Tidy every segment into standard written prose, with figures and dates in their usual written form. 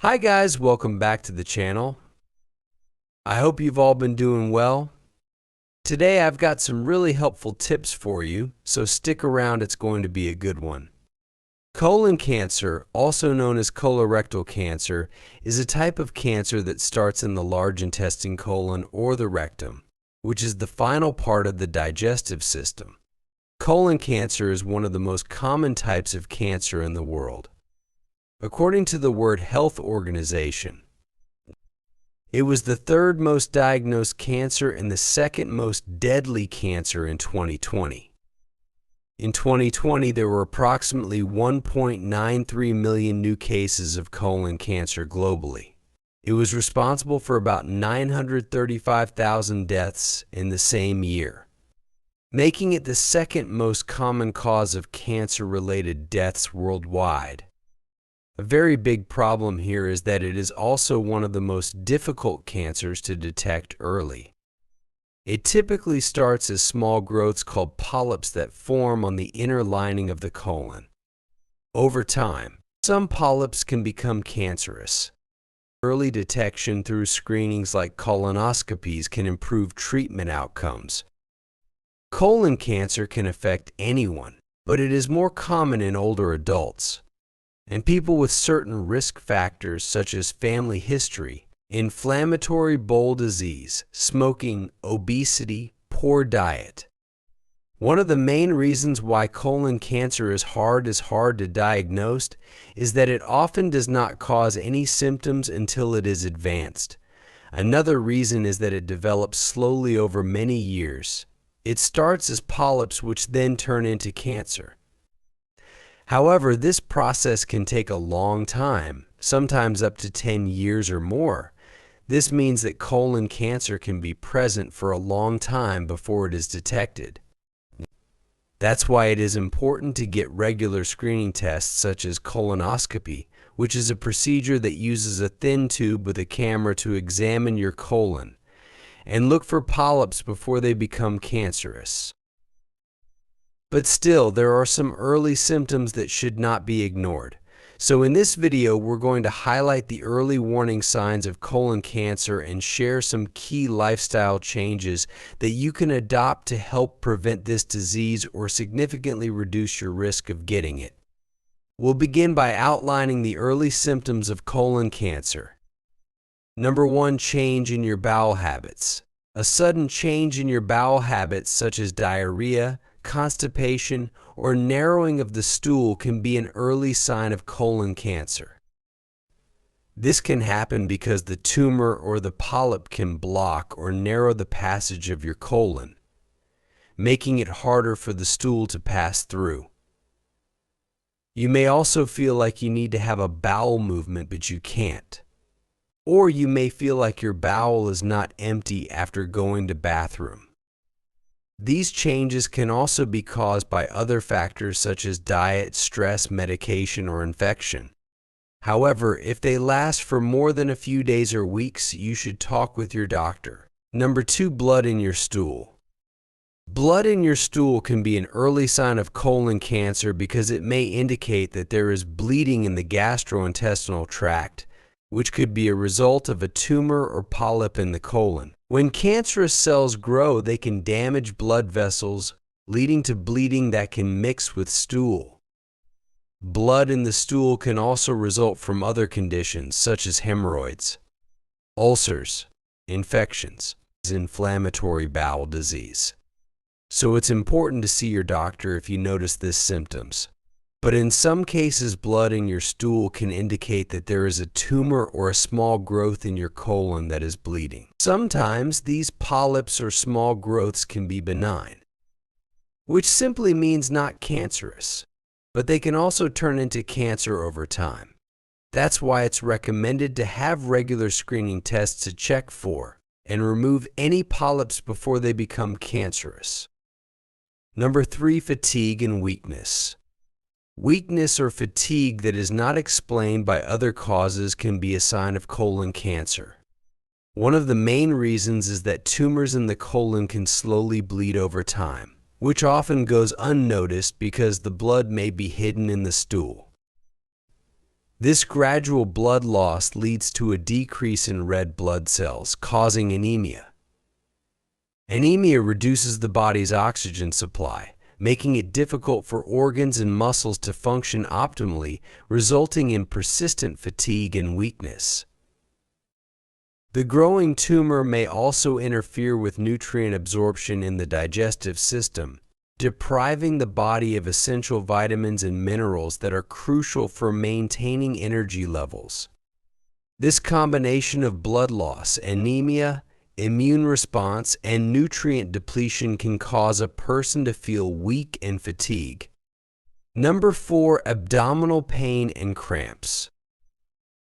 Hi guys, welcome back to the channel. I hope you've all been doing well. Today I've got some really helpful tips for you, so stick around, it's going to be a good one. Colon cancer, also known as colorectal cancer, is a type of cancer that starts in the large intestine colon or the rectum, which is the final part of the digestive system. Colon cancer is one of the most common types of cancer in the world. According to the World Health Organization, it was the third most diagnosed cancer and the second most deadly cancer in 2020. In 2020, there were approximately 1.93 million new cases of colon cancer globally. It was responsible for about 935,000 deaths in the same year, making it the second most common cause of cancer-related deaths worldwide. A very big problem here is that it is also one of the most difficult cancers to detect early. It typically starts as small growths called polyps that form on the inner lining of the colon. Over time, some polyps can become cancerous. Early detection through screenings like colonoscopies can improve treatment outcomes. Colon cancer can affect anyone, but it is more common in older adults and people with certain risk factors such as family history, inflammatory bowel disease, smoking, obesity, poor diet. One of the main reasons why colon cancer is hard to diagnose is that it often does not cause any symptoms until it is advanced. Another reason is that it develops slowly over many years. It starts as polyps which then turn into cancer. However, this process can take a long time, sometimes up to 10 years or more. This means that colon cancer can be present for a long time before it is detected. That's why it is important to get regular screening tests such as colonoscopy, which is a procedure that uses a thin tube with a camera to examine your colon and look for polyps before they become cancerous. But still, there are some early symptoms that should not be ignored. So in this video, we're going to highlight the early warning signs of colon cancer and share some key lifestyle changes that you can adopt to help prevent this disease or significantly reduce your risk of getting it. We'll begin by outlining the early symptoms of colon cancer. Number 1, change in your bowel habits. A sudden change in your bowel habits such as diarrhea, constipation, or narrowing of the stool can be an early sign of colon cancer. This can happen because the tumor or the polyp can block or narrow the passage of your colon, making it harder for the stool to pass through. You may also feel like you need to have a bowel movement, but you can't. Or you may feel like your bowel is not empty after going to bathroom. These changes can also be caused by other factors such as diet, stress, medication, or infection. However, if they last for more than a few days or weeks, you should talk with your doctor. Number 2, blood in your stool. Blood in your stool can be an early sign of colon cancer because it may indicate that there is bleeding in the gastrointestinal tract, which could be a result of a tumor or polyp in the colon. When cancerous cells grow, they can damage blood vessels, leading to bleeding that can mix with stool. Blood in the stool can also result from other conditions such as hemorrhoids, ulcers, infections, inflammatory bowel disease. So it's important to see your doctor if you notice these symptoms. But in some cases, blood in your stool can indicate that there is a tumor or a small growth in your colon that is bleeding. Sometimes these polyps or small growths can be benign, which simply means not cancerous, but they can also turn into cancer over time. That's why it's recommended to have regular screening tests to check for and remove any polyps before they become cancerous. Number 3, fatigue and weakness. Weakness or fatigue that is not explained by other causes can be a sign of colon cancer. One of the main reasons is that tumors in the colon can slowly bleed over time, which often goes unnoticed because the blood may be hidden in the stool. This gradual blood loss leads to a decrease in red blood cells, causing anemia. Anemia reduces the body's oxygen supply, making it difficult for organs and muscles to function optimally, resulting in persistent fatigue and weakness. The growing tumor may also interfere with nutrient absorption in the digestive system, depriving the body of essential vitamins and minerals that are crucial for maintaining energy levels. This combination of blood loss, anemia, immune response, and nutrient depletion can cause a person to feel weak and fatigue. Number 4, abdominal pain and cramps.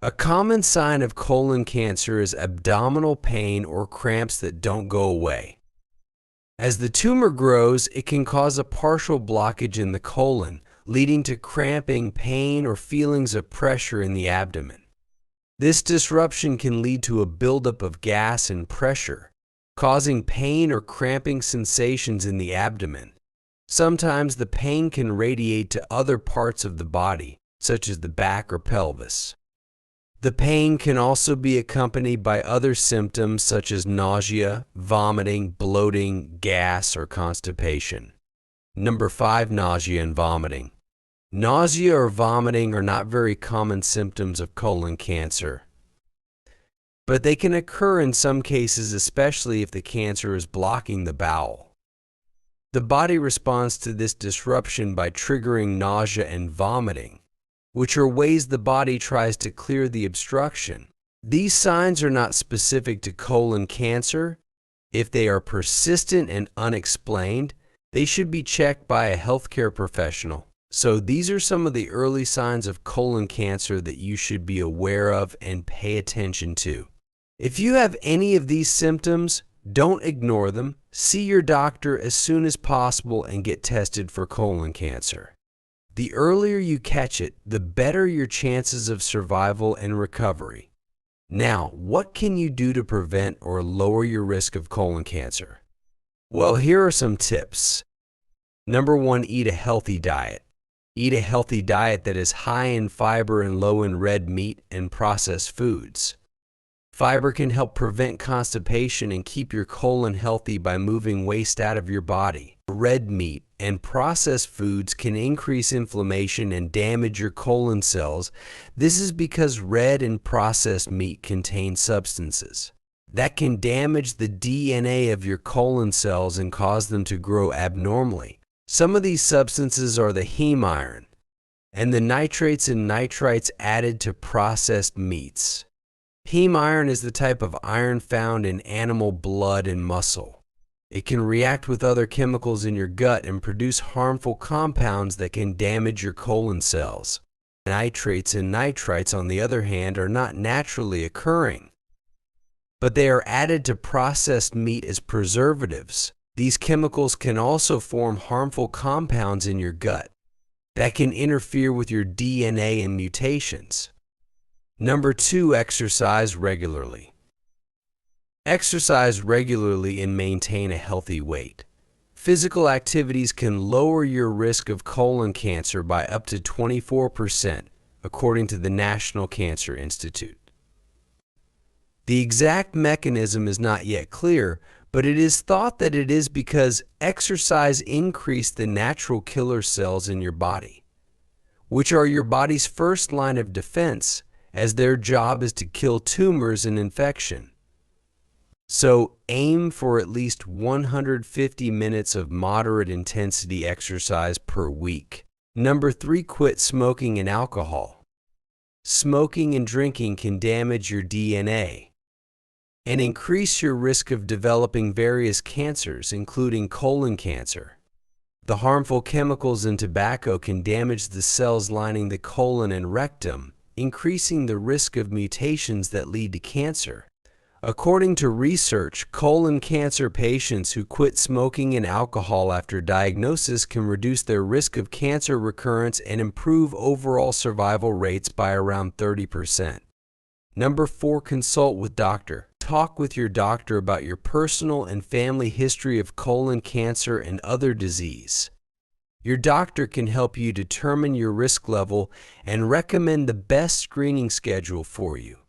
A common sign of colon cancer is abdominal pain or cramps that don't go away. As the tumor grows, it can cause a partial blockage in the colon, leading to cramping, pain, or feelings of pressure in the abdomen. This disruption can lead to a buildup of gas and pressure, causing pain or cramping sensations in the abdomen. Sometimes the pain can radiate to other parts of the body, such as the back or pelvis. The pain can also be accompanied by other symptoms such as nausea, vomiting, bloating, gas, or constipation. Number 5, nausea and vomiting. Nausea or vomiting are not very common symptoms of colon cancer, but they can occur in some cases, especially if the cancer is blocking the bowel. The body responds to this disruption by triggering nausea and vomiting, which are ways the body tries to clear the obstruction. These signs are not specific to colon cancer. If they are persistent and unexplained, they should be checked by a healthcare professional. So these are some of the early signs of colon cancer that you should be aware of and pay attention to. If you have any of these symptoms, don't ignore them. See your doctor as soon as possible and get tested for colon cancer. The earlier you catch it, the better your chances of survival and recovery. Now, what can you do to prevent or lower your risk of colon cancer? Well, here are some tips. Number 1, eat a healthy diet. Eat a healthy diet that is high in fiber and low in red meat and processed foods. Fiber can help prevent constipation and keep your colon healthy by moving waste out of your body. Red meat and processed foods can increase inflammation and damage your colon cells. This is because red and processed meat contain substances that can damage the DNA of your colon cells and cause them to grow abnormally. Some of these substances are the heme iron and the nitrates and nitrites added to processed meats. Heme iron is the type of iron found in animal blood and muscle. It can react with other chemicals in your gut and produce harmful compounds that can damage your colon cells. Nitrates and nitrites, on the other hand, are not naturally occurring, but they are added to processed meat as preservatives. These chemicals can also form harmful compounds in your gut that can interfere with your DNA and mutations. Number 2, exercise regularly. Exercise regularly and maintain a healthy weight. Physical activities can lower your risk of colon cancer by up to 24%, according to the National Cancer Institute. The exact mechanism is not yet clear, but it is thought that it is because exercise increased the natural killer cells in your body, which are your body's first line of defense, as their job is to kill tumors and infection. So aim for at least 150 minutes of moderate intensity exercise per week. Number 3, quit smoking and alcohol. Smoking and drinking can damage your DNA and increase your risk of developing various cancers, including colon cancer. The harmful chemicals in tobacco can damage the cells lining the colon and rectum, increasing the risk of mutations that lead to cancer. According to research, colon cancer patients who quit smoking and alcohol after diagnosis can reduce their risk of cancer recurrence and improve overall survival rates by around 30%. Number 4, consult with doctor. Talk with your doctor about your personal and family history of colon cancer and other disease. Your doctor can help you determine your risk level and recommend the best screening schedule for you.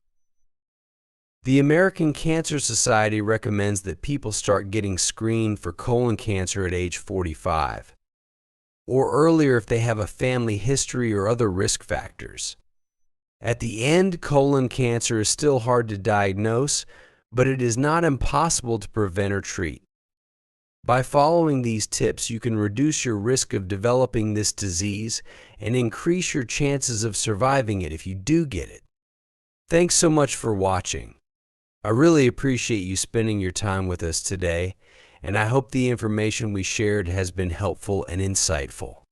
The American Cancer Society recommends that people start getting screened for colon cancer at age 45, or earlier if they have a family history or other risk factors. At the end, colon cancer is still hard to diagnose, but it is not impossible to prevent or treat. By following these tips, you can reduce your risk of developing this disease and increase your chances of surviving it if you do get it. Thanks so much for watching. I really appreciate you spending your time with us today, and I hope the information we shared has been helpful and insightful.